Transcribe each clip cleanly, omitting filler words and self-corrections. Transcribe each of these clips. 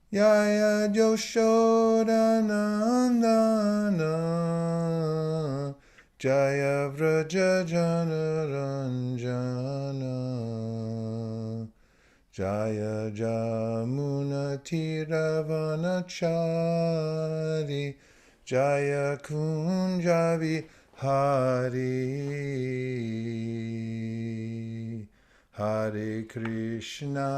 Yaya Yashodanandana Jaya Vraja Janaranjana Jaya Jamuna Tiravanachari Jaya Kunjavi Hari Hare Krishna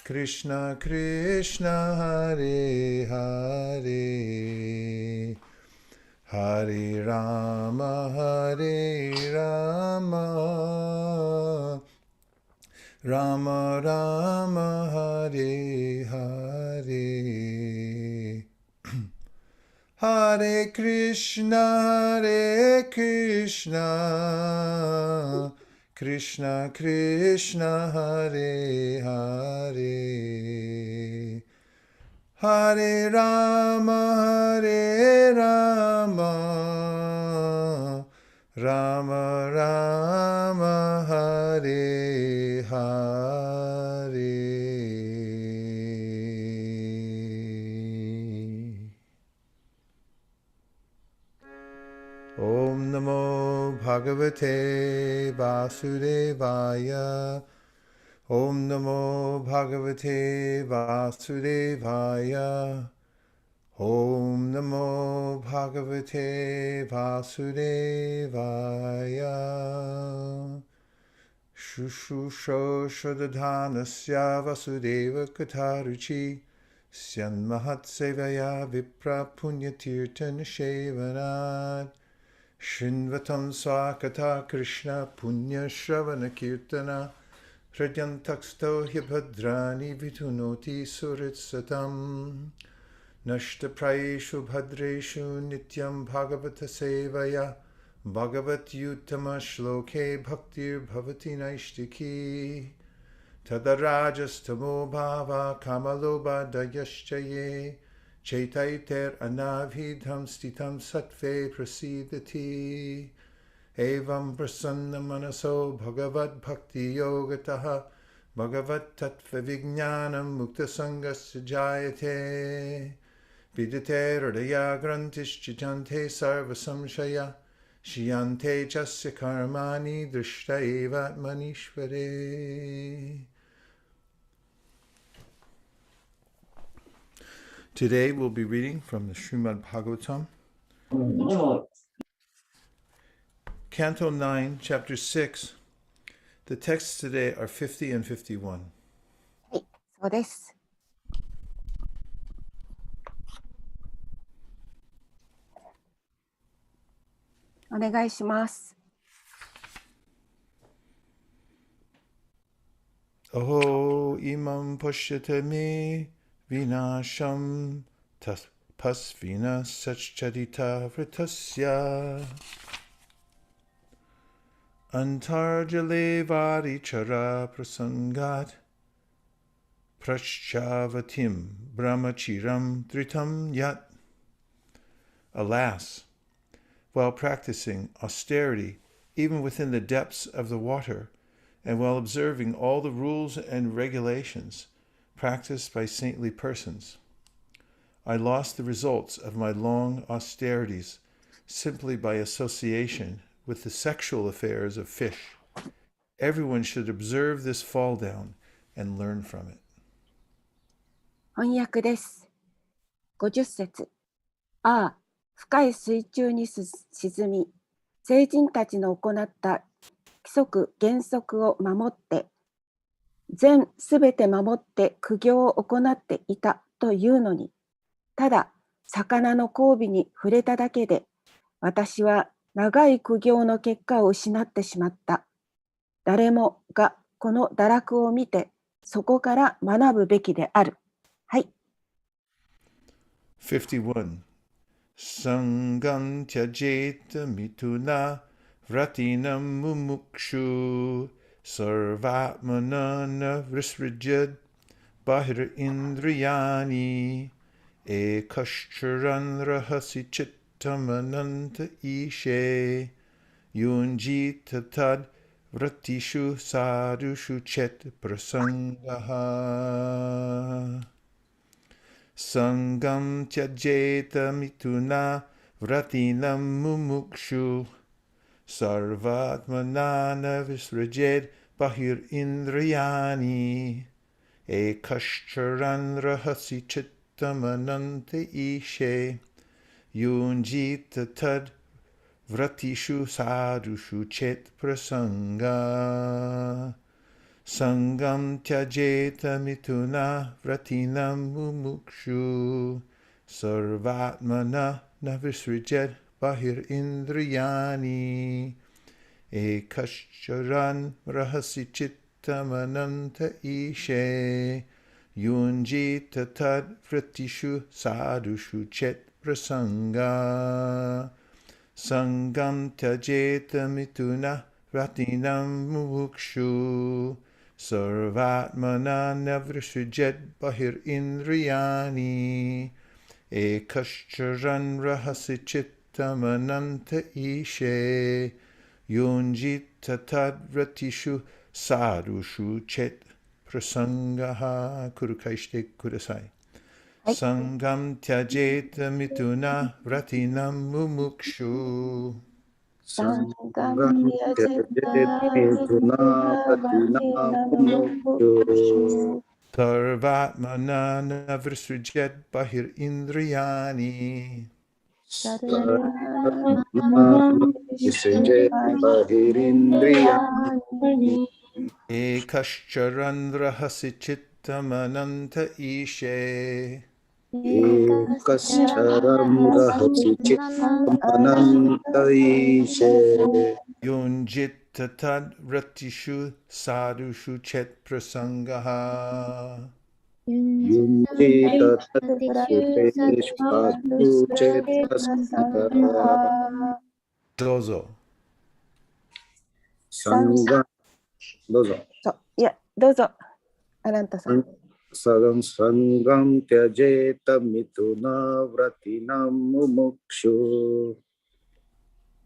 Krishna Krishna Hare Hare Hare Rama Rama Rama Hare Hare Hare Krishna Krishna Krishna Hare Hare Hare Rama Rama Rama Hare Hare Om Namo Bhagavate Vasudevaya Om Namo Bhagavate Vasudevaya Om Namo Bhagavate Vasudevaya Shushusho Shodadhanasya Vasudeva Kataruchi Syanmahat Sevaya Vipra Punyatirtha Nishevanat Shinvatam Swakata Krishna Punya Shravana Kirtana Hridyantaksto Hyabhadrani Vitunoti Suritsatam Nashtaprayeshu Bhadreshu Nityam Bhagavata Sevaya Bhagavat Yutama Shloke Bhaktir Bhavati Naishtiki Tadarajastamo Bhava Kamaloba Dayaschaye Chaitaiter Anavhidham Stitam Sattve Prasidati Evam Prasanna Manaso Bhagavad Bhakti Yogataha Bhagavat Tattva Vijnanam Mukta Sangasya Jayate Vidite Hridaya Grantishchitante Sarva Samshaya Shiyante Chasya Karmani Drishta Evat Manishvare. Today we'll be reading from the Srimad Bhagavatam, Canto 9, Chapter 6. The texts today are 50 and 51. はい、そうです。お願いします。Aho imam pushyate me vinasham pasvina sachcharita vritasya antarjale varichara prasangat praschavatim brahmachiram dritam yat. Alas, while practicing austerity even within the depths of the water, and while observing all the rules and regulations practiced by saintly persons, I lost the results of my long austerities simply by association with the sexual affairs of fish. Everyone should observe this fall down and learn from it. 翻訳です。50節。ああ、深い水中に沈み、聖人たちの行った規則原則を守って、すべて守って苦行を行っていたというのに、ただ魚の交尾に触れただけで、私は長い苦行の結果を失ってしまった。誰もがこの堕落を見て、そこから学ぶべきである。はい。51. Sangam tyajeta mituna vratinam mumukshu sarvatmanana vrisrijad bahir indriyani ekashcharan rahasi chittamananta ishe yunjita tad vratishu sadhushu chet prasangaha. Sangam tyajeta mituna vratinam mumukshu. Sarvatmanana visrajed bahir indriyani. Ekashcharan rahasi chittamanante ishe. Yunjita tad vratishu sadhushu chet prasanga. Sangam tyajeta mituna vratinam mumukshu. Sarvatmana navisrijet bahir indriyani. Ekashcharan rahasi chittamananta ishe. Yunjita tad vratishu sadhushu chet prasanga. Sangam tyajeta mituna vratinam mumukshu. Sarvatmana navrishujed bahir indriyani. Ekashcharan rahasi chittamananta ishe. Yunjita tad vratishu sadhushu chet prasangaha. Kurukaishte kudasai. Sangam tyajeta mituna vratinam mumukshu. Sangam yajeta Mituna mituna Pratinam vartinam mumukshu. Sarvatmana navrisujet bahir indriyani. Sarvatmanam Visajet Bahirindriyani Vishvabhirindriyani. Ekashcharan rahasi chittamananta ishe. Ekascharam Rahasi Tam Chittamanantaishe Yunjita tad vratishu sadhushu chet prasangaha. Yunjita Tatrutesh Padhu Chetasanga Dozo. Sangha Dozo そう、いや、どうぞ、アランタさん。 Sagam Sangam Tyajeta Mituna Vratinam Mumukshu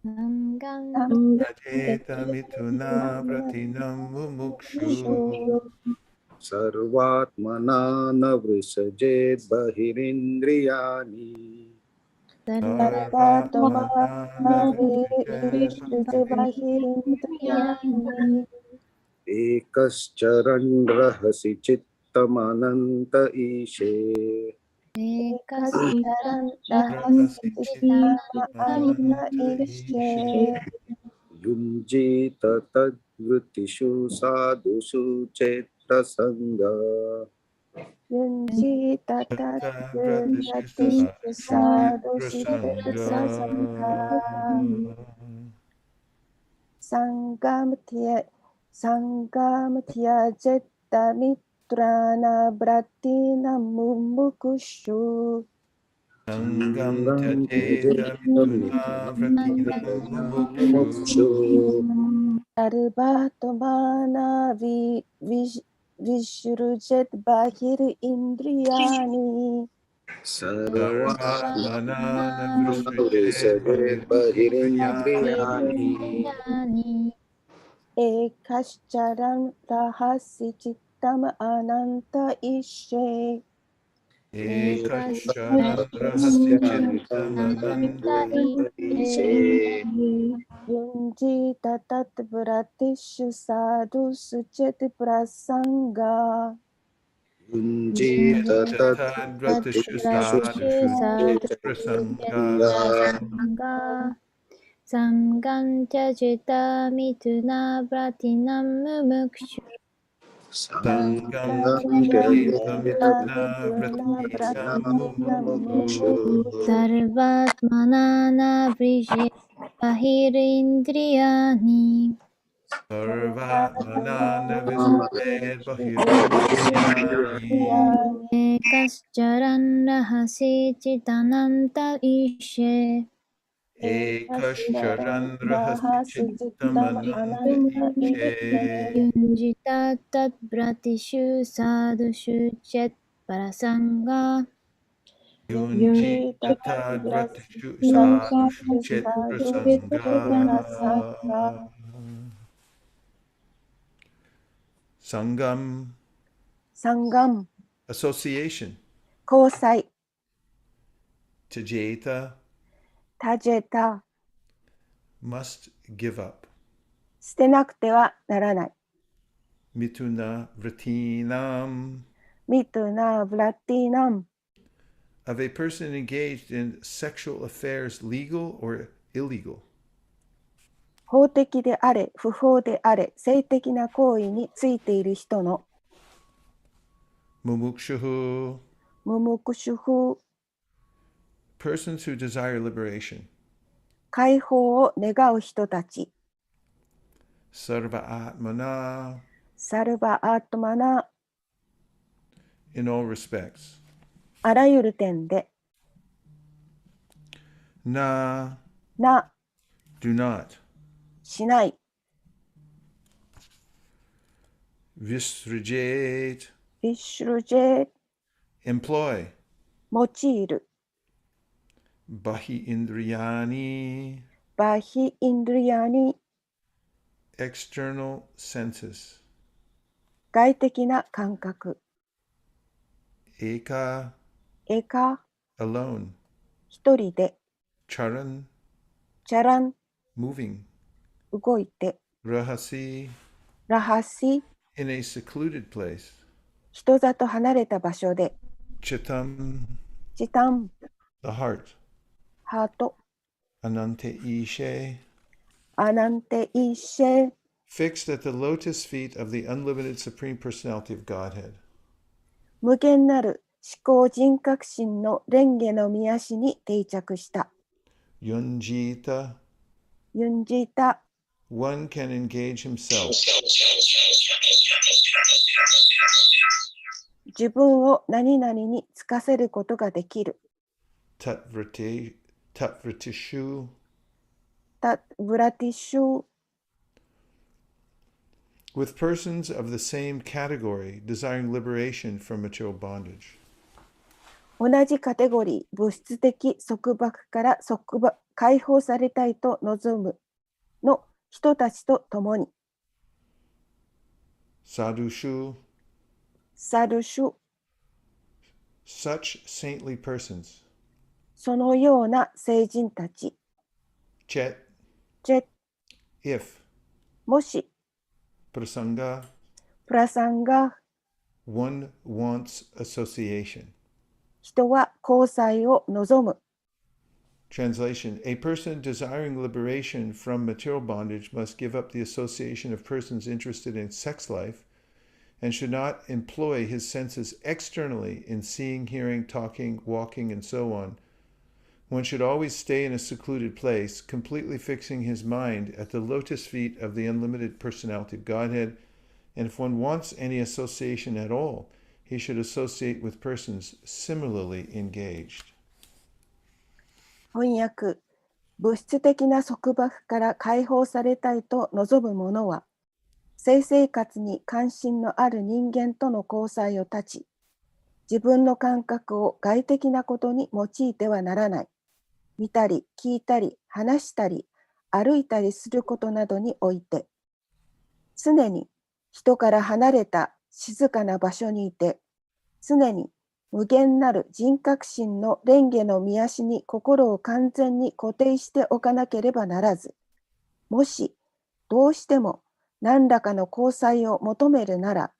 Tajeta mituna vratinam mumukshu. Sarvatmana Navrisajet Bahirindriyani Sarvatmana navrisujet Vishvabhirindriyani. Ekascharan Rahasi Chittamananta Ishe Ekascharan rahasi rahasitama ananta chittamananta ishe. Yunjita Tadvritishu Sadhushu Chetasanga Yunjita tat Vratishu pratishu sadhu prasanga. sangam sangam tyajeta mitrana bratina mumukushu. Sangam Sangam tyajeta mituna vratinam mumukshu. Sarvatomana vishrujet bahir indriyani. Sarvatmana navrisujet Navrisajet Bahirindriyani bahirindriyani. Ekascharan rahasi chittam ananta ishe. Ekascharan rahasi chittamananta Ishe Yunjita tat vratishu sadhu suchet prasanga. Yunjita Tad vratishu sadhushu prasanga. Sangam tyajeta mituna pratinam mumukshu. Sangam Sangam tyajeta Tyajeta mituna vratinam Mumukshu mumukshu. Sarvatmana vrishet bahirindriyani. Sarvatmana navisred bahirindriyani. Ekascharan rahasi chitananta ishe. Ekascharan rahasi chittamananta ishe. Yunjita tat pratishu sadhushu chet parasanga. Yunjita tad vratishu sadhushu chet prasanga. Sangam, 三願、 association. 交際、 Tejeta, タジェタ、 must give up. 捨てなくてはならない。 Mituna vratinam, ミトゥナ・ブラティナム、 of a person engaged in sexual affairs, legal or illegal. 法的であれ、不法であれ、性的な行為についている人の Mumukshuhu, 無目主婦、 persons who desire liberation. 解放を願う人たち。 Sarva atmana, サルバ・アートマナ、 in all respects. あらゆる点で、 Na, な、 do not. しない、 Visrijate, ビッシュルジェ、 employ. 用いる、 Bahi indriyani, バヒ・インドリアに、 external senses. 外的な感覚。 Eka, エカ、 alone. 一人で、 Charan, チャラン、 moving. 動いて、 Rahasi, ラハシ、 in a secluded place. 人里離れた場所で、 Chitam, チタン、 the heart. ハート、 Anante ishe, アナンテイシェ、 fixed at the lotus feet of the unlimited Supreme Personality of Godhead. 無限なる思考人格心の蓮華の御足に定着した。 Yunjita, ユンジータ、 one can engage himself. 自分を何々につかせることができる。 Tatvritishu, タ・ブラティシュ、 with persons of the same category desiring liberation from material bondage. 同じカテゴリー、物質的束縛から解放されたいと望むの人たちと共に、 Sadhushu, サルシュ、 such saintly persons. そのような聖人たち、 Chet, チェ、 if, もし、 prasanga, プラサンが、 one wants association. 人は交際を望む。 Translation: A person desiring liberation from material bondage must give up the association of persons interested in sex life and should not employ his senses externally in seeing, hearing, talking, walking, and so on. One should always stay in a secluded place, completely fixing his mind at the lotus feet of the unlimited personality of Godhead, and if one wants any association at all, he should associate with persons similarly engaged. 翻訳、物質的な束縛から解放されたいと望む者は、性生活に関心のある人間との交際を断ち、自分の感覚を外的なことに用いてはならない。見たり、聞いたり、話したり、歩いたりすることなどにおいて、常に人から離れた静かな場所にいて、常に無限なる人格心の蓮華の御足に心を完全に固定しておかなければならず、もしどうしても何らかの交際を求めるなら、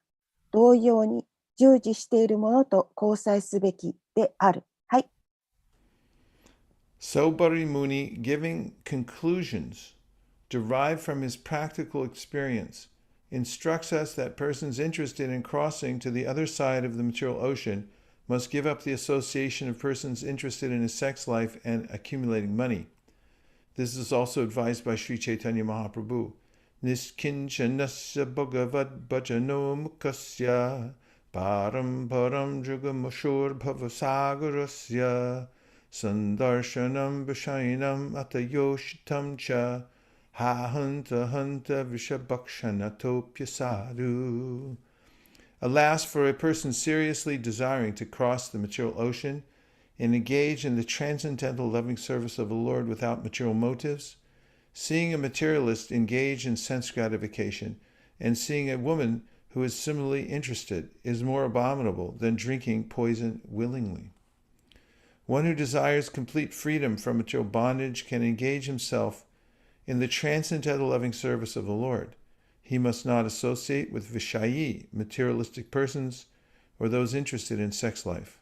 同様に従事しているものと交際すべきである。はい。Sobari Muni, giving conclusions derived from his practical experience, instructs us that persons interested in crossing to the other side of the material ocean must give up the association of persons interested in a sex life and accumulating money. This is also advised by Sri Chaitanya Mahaprabhu. Niskinchanasya bhagavad bhajano mukasya param param jugamashur bhavasagarasya sandarshanam vishainam atayoshitam cha ha hanta hanta vishabhakshanatopya sadhu. Alas, for a person seriously desiring to cross the material ocean and engage in the transcendental loving service of the Lord without material motives, seeing a materialist engage in sense gratification, and seeing a woman who is similarly interested is more abominable than drinking poison willingly. One who desires complete freedom from material bondage can engage himself in the transcendental loving service of the Lord. He must not associate with Vishayi, materialistic persons, or those interested in sex life.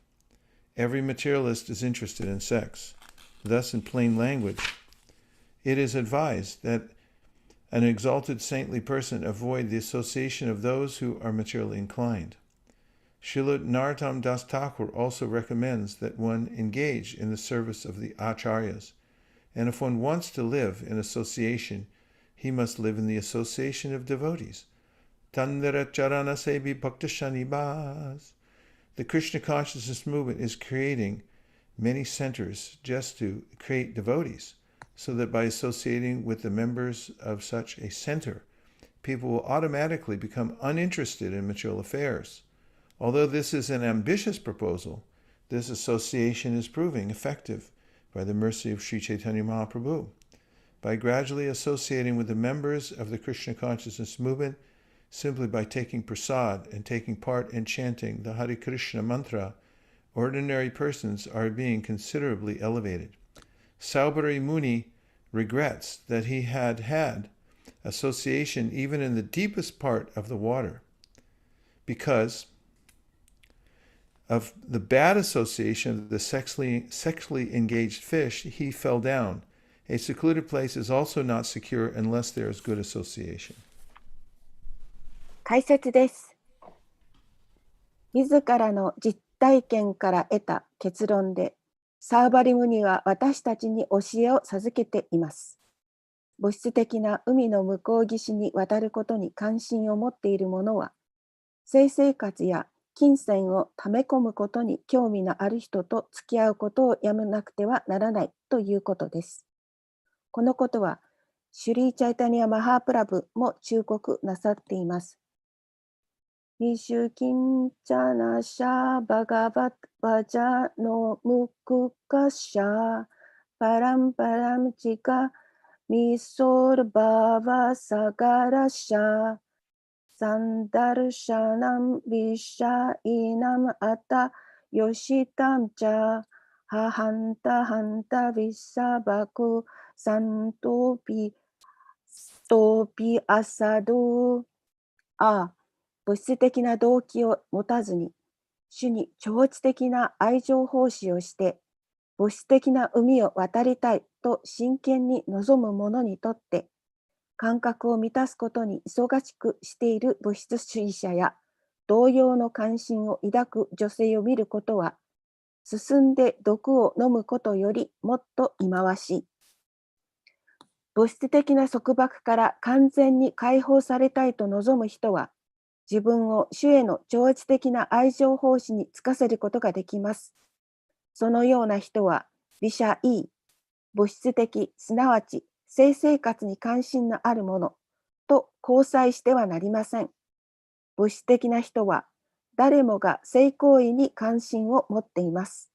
Every materialist is interested in sex. Thus, in plain language, it is advised that an exalted saintly person avoid the association of those who are materially inclined. Srila Narottam Das Thakur also recommends that one engage in the service of the acharyas, and if one wants to live in association, he must live in the association of devotees. Tandara charana sebi bhakta shanibas. The Krishna consciousness movement is creating many centers just to create devotees, so that by associating with the members of such a center, people will automatically become uninterested in material affairs. Although this is an ambitious proposal, this association is proving effective by the mercy of Sri Chaitanya Mahaprabhu. By gradually associating with the members of the Krishna consciousness movement, simply by taking prasad and taking part in chanting the Hare Krishna mantra, ordinary persons are being considerably elevated. Saubhari Muni regrets that he had association even in the deepest part of the water. Because of the bad association of the sexually engaged fish, he fell down. A secluded place is also not secure unless there is good association. 解説です。自らの実体験から得た結論で、サーバリムニは私たちに教えを授けています。物質的な海の向こう岸に渡ることに関心を持っている者は、性生活や金銭を溜め込むことに興味のある人と付き合うことをやめなくてはならないということです。このことは、シュリー・チャイタニア・マハープラブも忠告なさっています。ミシュキンチャナシャバガババジャノムクカシャパランパラムチカミソルババサガラシャサンダルシャナムビシャイナムアタヨシタムチャハハンタハンタビサバクサントピアサド物質的な動機を持たずに、主に超越的な愛情奉仕をして、物質的な海を渡りたいと真剣に望む者にとって、感覚を満たすことに忙しくしている物質主義者や、同様の関心を抱く女性を見ることは、進んで毒を飲むことよりもっと忌まわしい。物質的な束縛から完全に解放されたいと望む人は、自分を主への超越的な愛情奉仕に就かせることができます。そのような人は、ビシャイー、物質的、すなわち性生活に関心のあるものと交際してはなりません。物質的な人は、誰もが性行為に関心を持っています。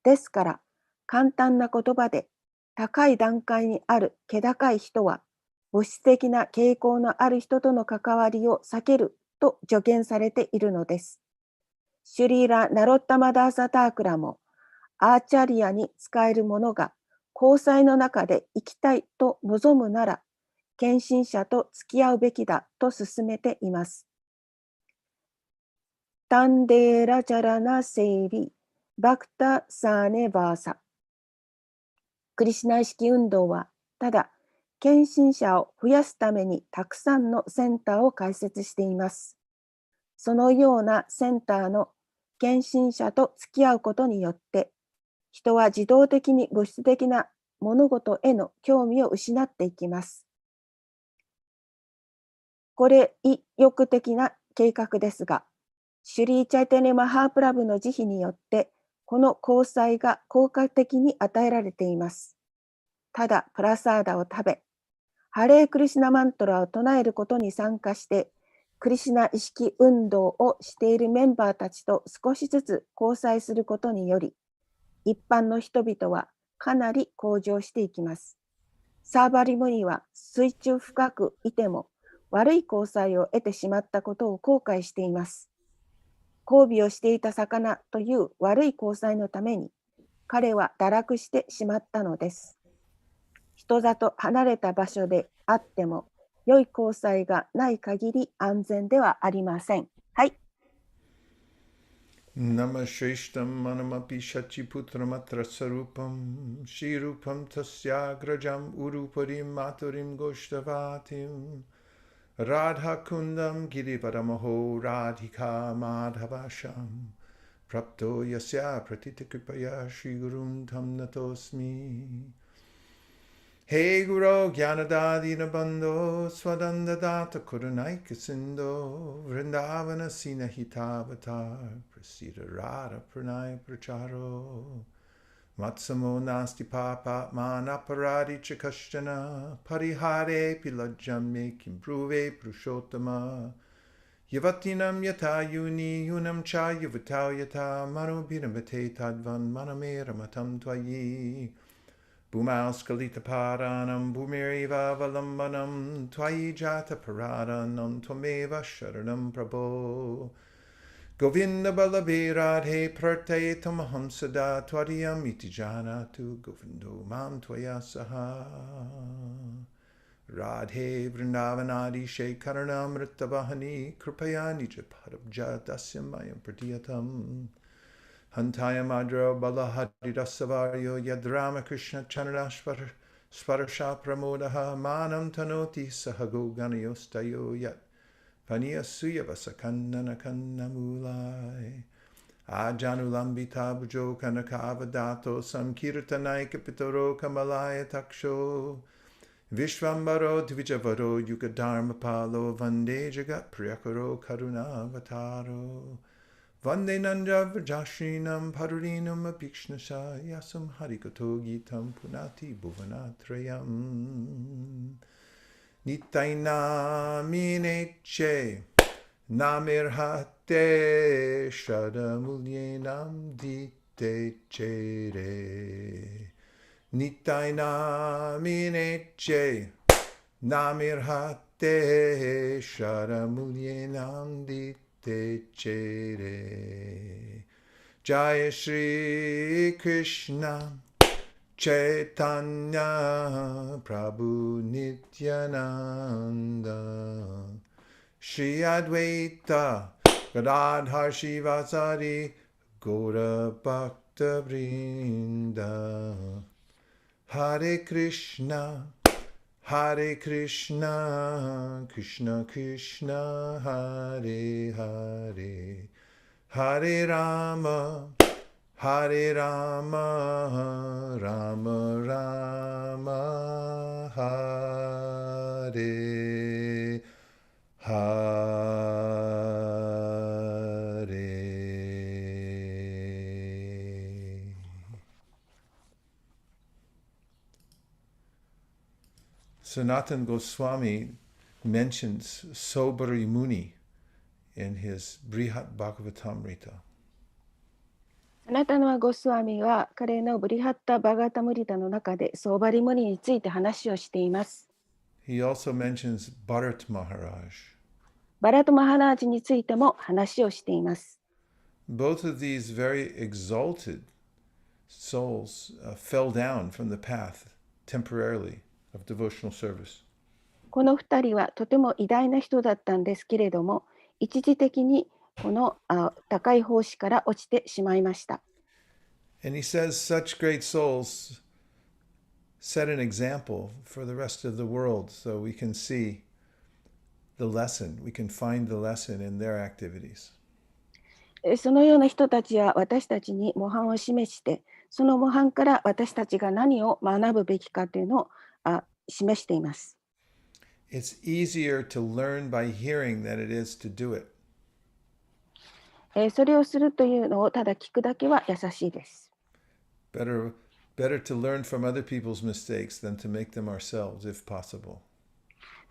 ですから、簡単な言葉で、高い段階にある気高い人は、物質的な傾向のある人との関わりを避けると助言されているのです。シュリーラ・ナロッタマダーサタークラも、アーチャリアに使える者が交際の中で生きたいと望むなら、献身者と付き合うべきだと勧めています。タンデーラチャラナセイビ、バクタサーネバーサ。クリシュナ意識運動は、ただ、献身者を増やすためにたくさんのセンターを開設しています。そのようなセンターの献身者と付き合うことによって、人は自動的に物質的な物事への興味を失っていきます。これ意欲的な計画ですが、シュリー・チャイタニャ・マハープラブの慈悲によって、この交際が効果的に与えられています。ただプラサーダを食べ、ハレークリシュナマントラを唱えることに参加して、クリシュナ意識運動をしているメンバーたちと少しずつ交際することにより、一般の人々はかなり向上していきます。サーバリムニは水中深くいても、悪い交際を得てしまったことを後悔しています。交尾をしていた魚という悪い交際のために、彼は堕落してしまったのです。人里離れた場所であっても、良い交際がない限り安全ではありません。はい。Namasheshtam manamapi shachiputramatra sarupam shirupam tasyagrajam uruparim maturim goshtavatim radha kundam girivaramaho radhika madhavasham prapto yasya pratitikipaya shigurum tam natosmi. Hey Guru Gyanadadina Bandho Swadanda Data Kurunaika Sindo Vrindavana Sinahitavatar Prasida Radha Pranaya Pracharo Matsamo Nasti Papa Manaparadi Chakashtana Parihare Pilajam Mekim Pruve Prushottama Yavatinam Yata Yuni Yunam Cha Yavatau Yata Mano Bhiramate Tadvan Manamera Matam Twayi Bhumau Skalita Paranam Bhumiriva Valambanam Twayi Jata Paradanam Twameva Sharanam Prabho Govinda Balabi Radhe Prate Tamaham Sada Twadiyam Iti Janatu Govindo Mam Twaya Saha Radhe Vrindavanadi Shekaranam Rittavahani Kripaya Nija Padabja Dasyamayam Pratiyatam Hantaya Madra Balahadirasavaryo Yadrama Krishna Chanarashvar Sparsha Pramodaha Manam Tanoti Sahago Ganayostayo Yat Paniya Suyavasakannana Kannamulai Ajanulambita Bujo Kanakavadato Sankirtanai Kapitoro Kamalaya Taksho Vishvambaro Dvijavaro Yugadharma Palo Vande Jagat Priyakaro Karuna Avataro Vande Nanja Vrajashinam Parurinam Apikshnasha Yasam Harikato Gitam Punati Bhuvanatrayam Nitaina Mineche Namirhate Shadamulyenam Dite Chere Nitaina Mineche Namirhate Shadamulyenam Dite Chere Jaya Shri Krishna Chaitanya Prabhu Nityananda Shri Advaita Gadadhar Shivasari Gaura Bhakta Vrinda Hare Krishna Hare Krishna, Krishna Krishna, Hare Hare, Hare Rama, Hare Rama, Rama Rama, Hare Hare. Sanatana Goswami mentions Sobari Muni in his Brihat Bhagavatamrita. あなたのゴスワミは彼のブリハッタ・バガタムリタの中でソーバリムニについて話をしています。He also mentions Bharat Maharaj. バラト・マハラージについても話をしています。Both of these very exalted souls fell down from the path temporarily of devotional service. この2人はとても偉大な人だったんですけれども、一時的にこの高い奉仕から落ちてしまいました。And he says such great souls set an example for the rest of the world, so we can see the lesson, we can find the lesson in their activities. そのような人たちは私たちに模範を示して、その模範から私たちが何を学ぶべきかというのを示しています。It's easier to learn by hearing than it is to do it. それをするというのをただ聞くだけは優しいです。Better to learn from other people's mistakes than to make them ourselves, if possible.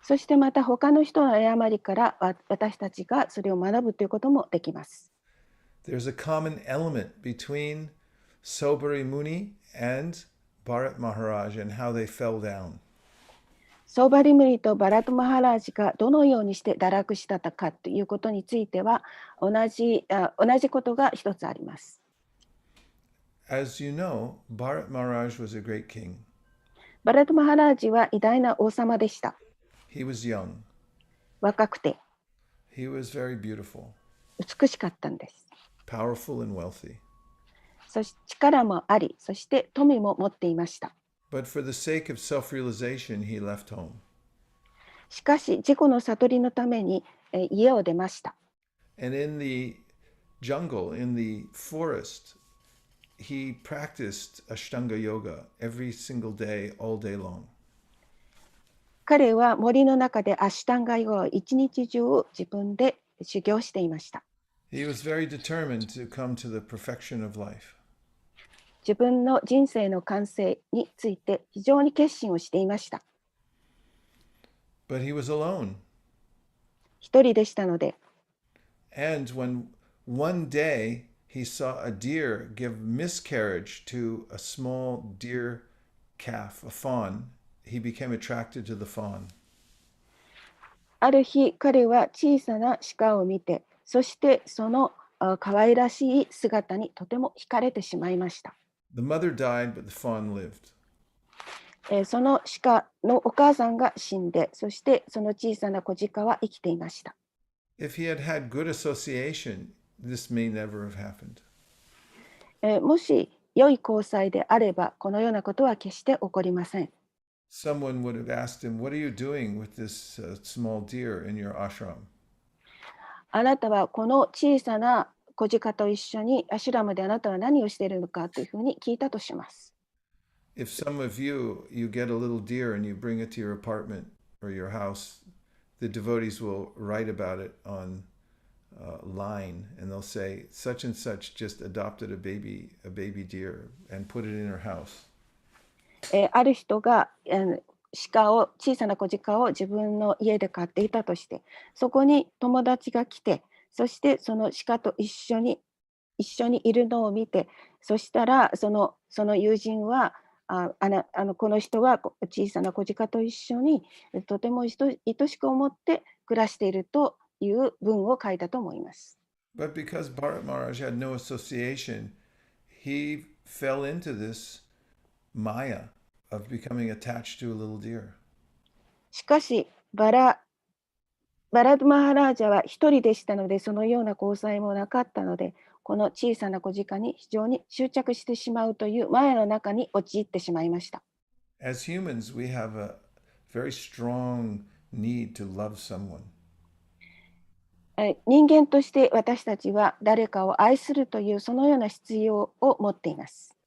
そしてまた他の人の誤りから私たちがそれを学ぶということもできます。There's a common element between Sobari Muni and Bharat Maharaj and how they fell down. ソーバリムニとバラトマハラージがどのようにして堕落したかということについては同じことが一つあります。As you know, Bharat Maharaj was a great king. バラトマハラージは偉大な王様でした。He was young. 若くて He was very beautiful, 美しかったんです。powerful and wealthy. そして力もあり、そして富も持っていました。But for the sake of self-realization, he left home. しかし自己の悟りのために家を出ました。And in the jungle, in the forest, he practiced Ashtanga yoga every single day, all day long. 彼は森の中でアシュタンガヨガを一日中自分で修行していました。He was very determined to come to the perfection of life. 自分の人生の完成について非常に決心をしていました。But he was alone. 一人でしたので、And when one day he saw a deer give miscarriage to a small deer calf, a fawn, he became attracted to the fawn. ある日彼は小さな鹿を見て、そしてその可愛らしい姿にとても惹かれてしまいました。The mother died, but the fawn lived. その鹿のお母さんが死んで、そしてその小さな子鹿は生きていました。If he had had good association, this may never have happened. もし良い交際であれば、このようなことは決して起こりません。Someone would have asked him, "What are you doing with this small deer in your ashram?" あなたはこの小さな子鹿と一緒にアシュラムであなたは何をしているのかというふうに聞いたとします。If some of you get a little deer and you bring it to your apartment or your house, the devotees will write about it on line, and they'll say such and such just adopted a baby deer and put it in her house. ある人が小さな子鹿を自分の家で飼っていたとして、そこに友達が来て、そしてその鹿と一緒にいるのを見て、そしたらその友人はこの人は小さな子鹿と一緒にとても愛しく思って暮らしているという文を書いたと思います。But because Bharat Maharaj had no association, he fell into this maya of becoming attached to a little deer. しかしバラドマハラージャは一人でしたので、そのような交際もなかったので、この小さな子鹿に非常に執着してしまうというマヤの中に陥ってしまいました。As humans, we have a very strong need to love someone. 人間として私たちは誰かを愛するというそのような必要を持っています。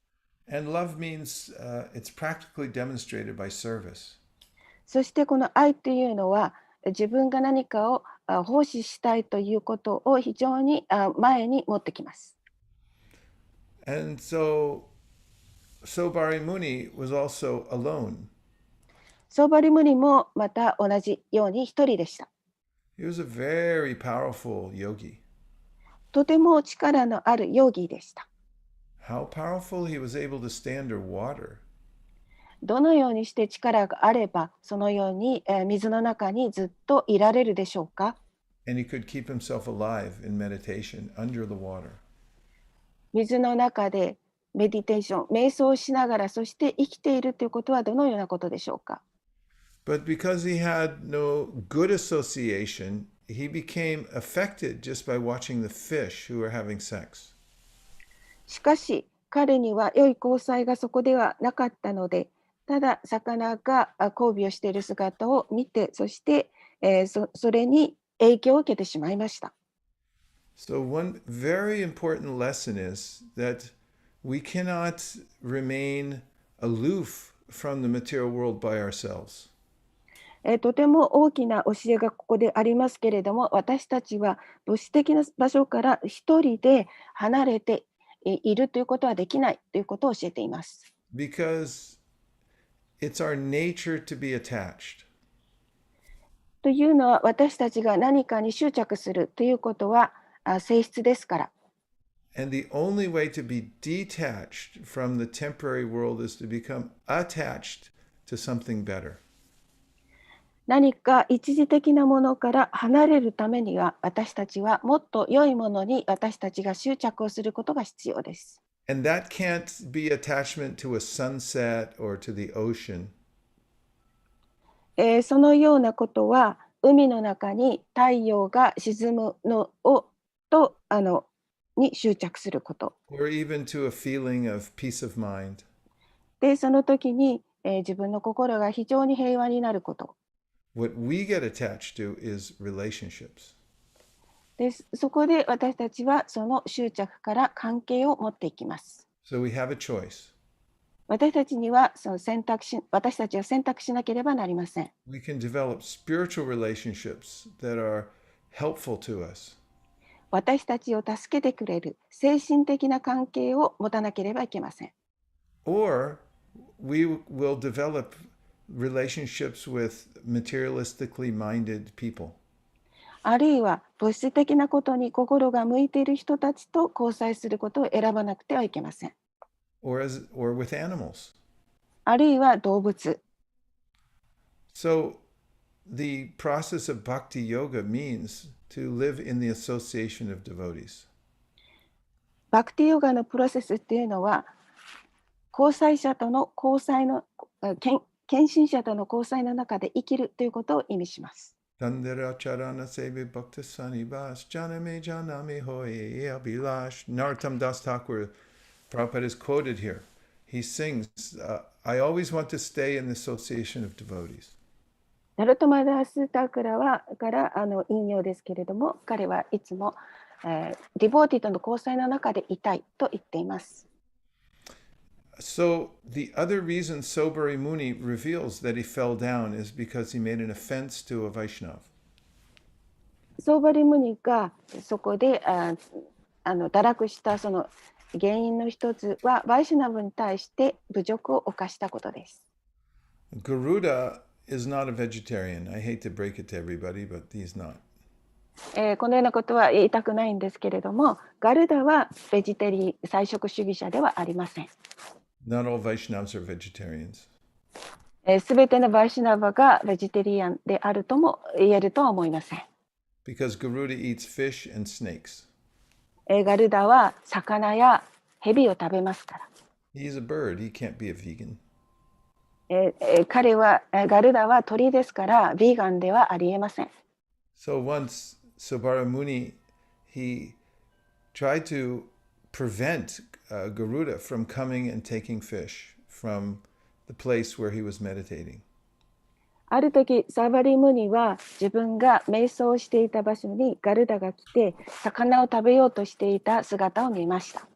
And love means it's practically demonstrated by service. そしてこの愛というのは自分が何かを奉仕したいということを非常に前に持ってきます。And so Sobari Muni was also alone. ソーバリムニもまた同じように一人でした。He was a very powerful yogi. とても力のあるヨギでした。How powerful he was able to stay underwater. どのようにして力があればそのように水の中にずっといられるでしょうか。And he could keep himself alive in meditation under the water. 水の中でメディテーション、瞑想をしながらそして生きているということはどのようなことでしょうか。But because he had no good association, he became affected just by watching the fish who were having sex. しかし彼には良い交際がそこではなかったので、ただ魚が交尾をしている姿を見て、そして、それに影響を受けてしまいました。So one very important lesson is that we cannot remain aloof from the material world by ourselves. とても大きな教えがここでありますけれども、私たちは物質的な場所から一人で離れているということはできないということを教えています。Because it's our nature to be attached. というのは私たちが何かに執着するということは性質ですから。And the only way to be detached from the temporary world is to become attached to something better. 何か一時的なものから離れるためには、私たちはもっと良いものに私たちが執着をすることが必要です。And that can't be attachment to a sunset or to the ocean. そのようなことは、海の中に太陽が沈むのをとに執着すること。Or even to a feeling of peace of mind. で、その時に、自分の心が非常に平和になること。What we get attached to is relationships. で、そこで私たちはその執着から関係を持っていきます。So we have a choice. 私たちは私たちは選択しなければなりません。We can develop spiritual relationships that are helpful to us. 私たちを助けてくれる精神的な関係を持たなければいけません。Or we will develop relationships with materialistically minded people. あるいは物質的なことに心が向いている人たちと交際することを選ばなくてはいけません。Or with animals. あるいは動物。So the process of bhakti yoga means to live in the association of devotees. バクティヨガのプロセスっていうのは、交際者との交際の献身者との交際の中で生きるということを意味します。Narottam Das Thakur, Prabhupada is quoted here. He sings, I always want to stay in the association of devotees. ナロトマダース・タクラから引用ですけれども、彼はいつも、ディボーティとの交際の中でいたいと言っています。So the other reason Sobari Muni reveals that he fell down is because he made an offense to a Vaishnav. ソーバリムニがそこで堕落したその原因の一つはバイシュナブに対して侮辱を犯したことです。Garuda is not a vegetarian. I hate to break it to everybody, but he's not. このようなことは言いたくないんですけれども、ガルダは菜食主義者ではありません。Not all Vaishnavas are vegetarians. すべてのバイシュナバがベジタリアンであるとも言えるとは思いません。Because Garuda eats fish and snakes. ガルダは魚やヘビを食べますから。He's a bird. He can't be a vegan. ガルダは鳥ですからビーガンではありえません。So once Sobara Muni, he tried to prevent Garuda from coming and taking fish from the place where he was meditating. ある時サバリムニは自分が瞑想していた場所にガルダが来て魚を食べようとしていた姿を見ました。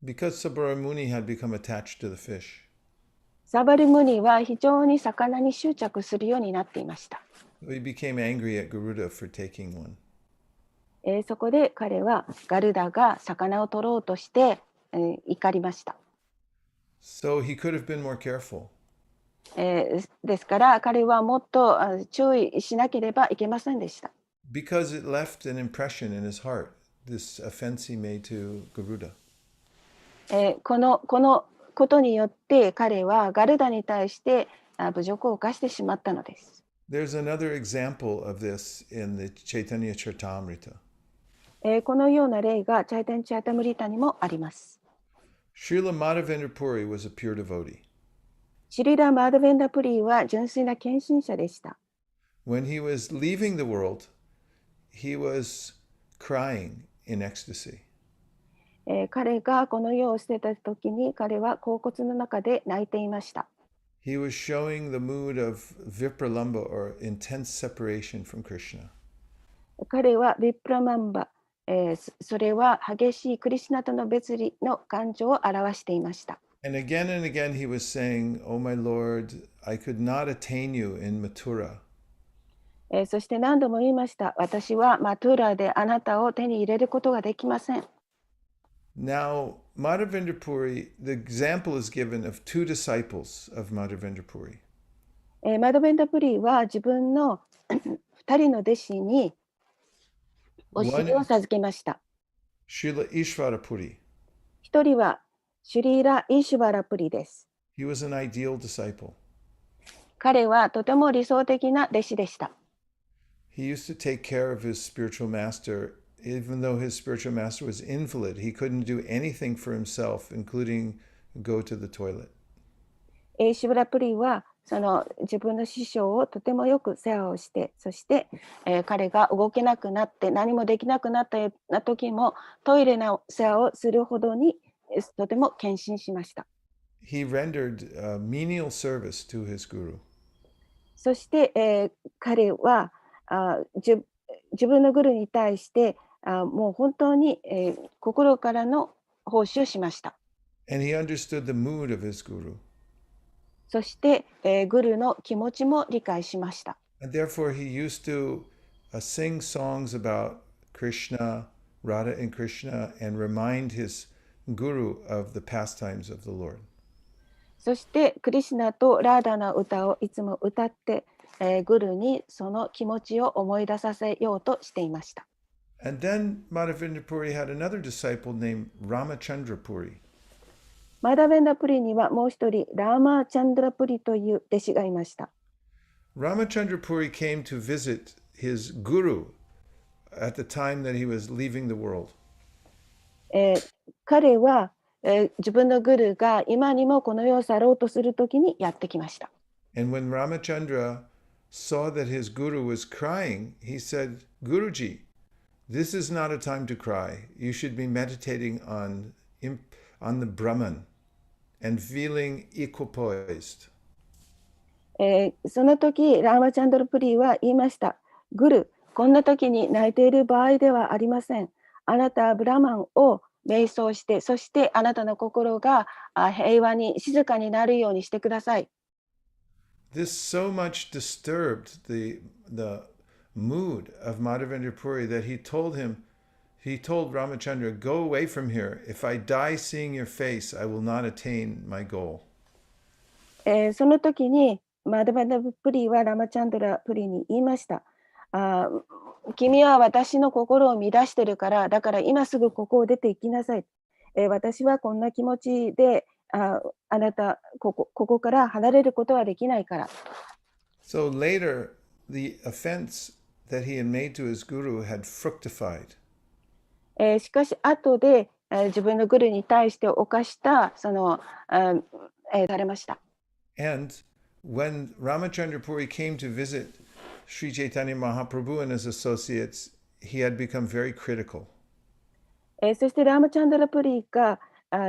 Because Sabara Muni had become attached to the fish. サバリムニは非常に魚に執着するようになっていました。He became angry at Garuda for taking one. そこで彼はガルダが魚を取ろうとして、怒りました。So he could have been more careful. ですから彼はもっと注意しなければいけませんでした。Because it left an impression in his heart, this offense he made to Garuda. このことによって彼はガルダに対して侮辱を犯してしまったのです。There's another example of this in the Chaitanya Charitamrita. このような例がチャイタンチャータムリタにもあります。Srila Madhavendra Puri was a pure devotee. シリラ・マーダベンダプリーは純粋な献身者でした。When he was leaving the world, he was crying in ecstasy. 彼がこの世を捨てた時に彼は恍惚の中で泣いていました。He was showing the mood of vipralamba or intense separation from Krishna. 彼はビプラマンバ、それは激しいクリシュナとの別離の感情を表していました。And again he was saying, Oh my Lord, I could not attain you in Mathura. そして何度も言いました。私はマトゥーラであなたを手に入れることができません。Now, Madhavendra Puri, the example is given of two disciples of Madhavendra Puri. マドベンダプリーは自分の2人の弟子に教えを授けました。Srila Ishvara Puri. 一人はシュリーラ・イシュバラプリです。He was an ideal disciple. 彼はとても理想的な弟子でした。He used to take care of his spiritual master, even though his spiritual master was invalid. He couldn't do anything for himself, including go to the toilet. シブラプリーはその自分の師匠をとてもよく世話をして、そして、彼が動けなくなって何もできなくなったような時もトイレの世話をするほどにとても献身しました。He rendered menial service to his guru. そして、彼は自分のグルに対してもう本当に、心からの奉仕をしました。And he understood the mood of his guru. そして、グルの気持ちも理解しました。And therefore he used to sing songs about Krishna, Radha and Krishna, and remind his guru of the pastimes of the Lord. そしてクリシュナとラーダの歌をいつも歌って、グルにその気持ちを思い出させようとしていました。And then Madhavendra Puri had another disciple named Ramachandra Puri. マダベンダプリにはもう一人ラーマーチャンドラプリという弟子がいました。Ramachandra Puri came to visit his guru at the time that he was leaving the world. 彼は、自分のグルが今にもこの世を去ろうとするときにやってきました。And when Ramachandra saw that his guru was crying, he said, Guruji, this is not a time to cry. You should be meditating on the Brahman and feeling equipoised. その時ラーマチャンドラプリは言いました。グル、こんな時に泣いている場合ではありません。あなたはブラマンを瞑想して、そしてあなたの心が平和に静かになるようにしてください。This so much disturbed the mood of Madhavendra Puri that he told Ramachandra, go away from here. If I die seeing your face, I will not attain my goal. その時にマダバダプリはラマチャンドラプリに言いました。君は私の心を乱してるから、だから今すぐここを出て行きなさい。私はこんな気持ちであなたここから離れることはできないから。So later, the offense that he had made to his guru had fructified. しかし後で、自分のグルに対して犯したそのされました。And when Ramachandra Puri came to visit Sri Chaitanya Mahaprabhu and his associates, he had become very critical. そしてラーマチャンドラプリが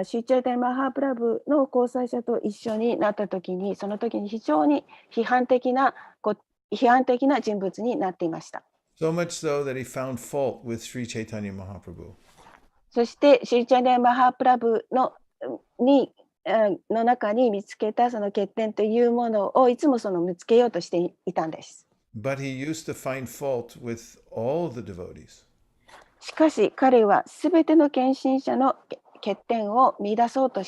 シュチャイタニマハープラブの交際者と一緒になった時に、その時に非常に批判的な人物になっていました。So much so that he found fault with Sri Chaitanya Mahaprabhu. そしてシュチャイタニマハープラブの中に見つけたその欠点というものをいつも見つけようとしていたんです。But he used to find fault with all the devotees. しかし彼はすべての献身者の欠点を見出そうと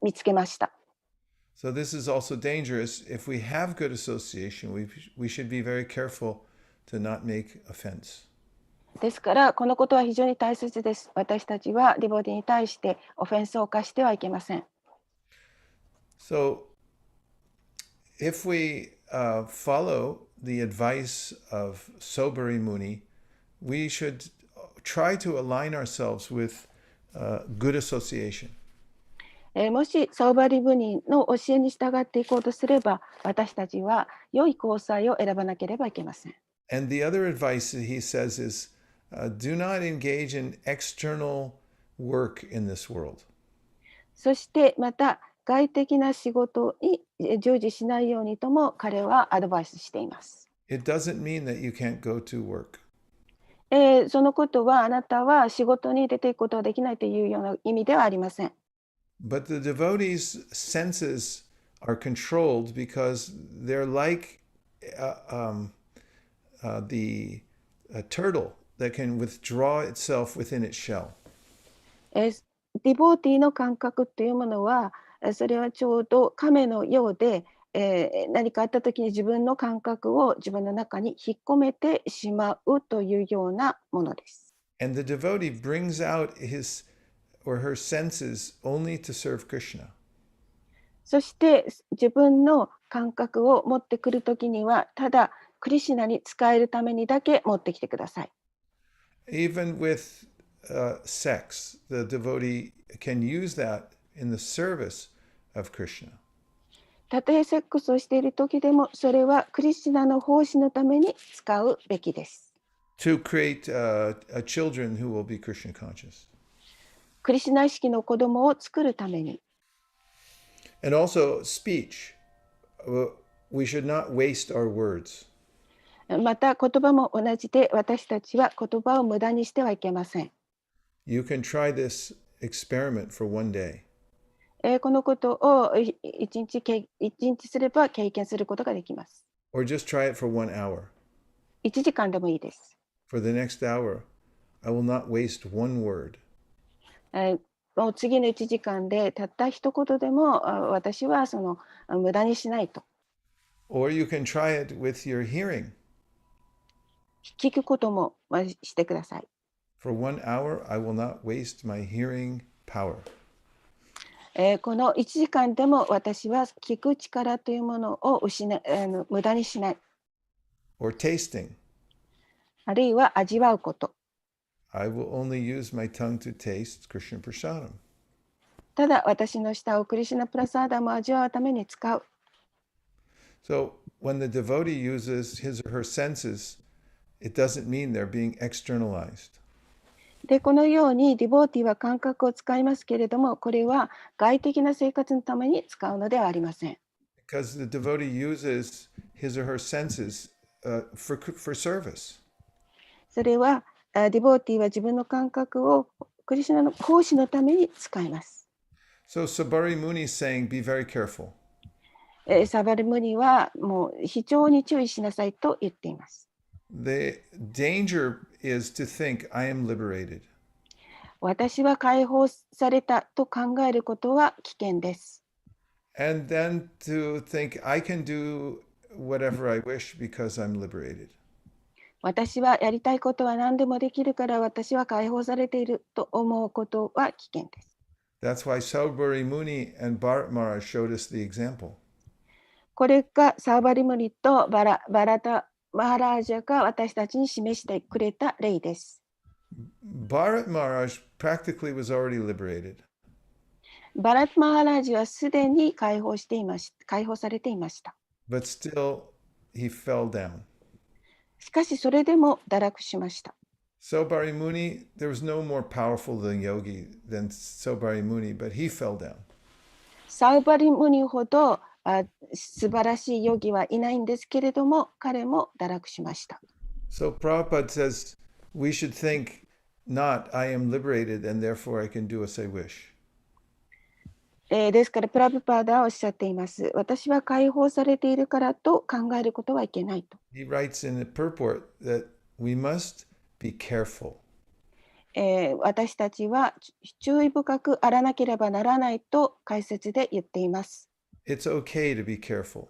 見つけました。So this is also dangerous. If we have good association, we should be very careful to not make offense. ですからこのことは非常に大切です。私たちはディボディに対してオフェンスを犯してはいけません。So if we follow the advice of Sobari Muni, we should try to align ourselves with good association. もしサオバリブニの教えに従っていこうとすれば、私たちは良い交際を選ばなければいけません。And the other advice that he says is, do not engage in external work in this world. そしてまた外的な仕事に従事しないようにとも彼はアドバイスしています。It doesn't mean that you can't go to work. そのことはあなたは仕事に出ていくことができないというような意味ではありません。But the devotees' senses are controlled because they're like the turtle that can withdraw itself within its shell. ディボーティーの感覚というものは、それはちょうど亀のようで、何かあった時に自分の感覚を自分の中に引っ込めてしまうというようなものです。And the devotee brings out his or her senses only to serve Krishna. そして自分の感覚を持ってくるときには、ただクリシュナに使えるためにだけ持ってきてください。Even with sex, the devotee can use that in the service of Krishna. たとえセックスをしているときでも、それはクリシュナの奉仕のために使うべきです。To create children who will be Krishna conscious. クリシュナ意識の子供を作るために。And also speech. We should not waste our words. また言葉も同じで、私たちは言葉を無駄にしてはいけません。You can try this experiment for one day. このことを一日すれば経験することができます。Or just try it for 1 hour. 1時間でもいいです。For the next hour, I will not waste one word. もう次の1時間でたった一言でも私はその無駄にしないと。Or you can try it with your hearing. 聞くこともしてください。For 1 hour, I will not waste my hearing power. この1時間でも私は聞く力というものを無駄にしない。Or tasting. あるいは味わうこと。I will only use my tongue to taste Krishna Prasadam. ただ私の舌をクリシュナプラサーダムを味わうために使う。So when the devotee uses his or her senses, it doesn't mean they're being externalized. で、このようにディボーティーは感覚を使いますけれども、これは外的な生活のために使うのではありません。Because the devotee uses his or her senses for service. それはディボーティーは自分の感覚をクリシュナの奉仕のために使います。So Sabari Muni is saying, be very careful. サバリムニはもう非常に注意しなさいと言っています。The danger is to think, I am liberated. 私は解放されたと考えることは危険です。And then to think, I can do whatever I wish because I'm liberated. 私はやりたいことは何でもできるから私は解放されていると思うことは危険です。That's why Saubari Muni and Bharat Maharaj showed us the example. これがサーバリムニとバラタマハラージャが私たちに示してくれた例です。Bharat Maharaj practically was already liberated. バラタマハラージはすでに解放されていました。But still, he fell down. しかしそれでも堕落しました。Saubari Muni, there was no more powerful yogi than Saubari Muni, but he fell down. サウバリムニほど素晴らしいヨギはいないんですけれども、彼も堕落しました。So Prabhupada says we should think not I am liberated and therefore I can do as I wish. ですからプラブパーダはおっしゃっています。私は解放されているからと考えることはいけないと。He writes in the purport that we must be careful. 私たちは注意深くあらなければならないと解説で言っています。It's okay to be careful.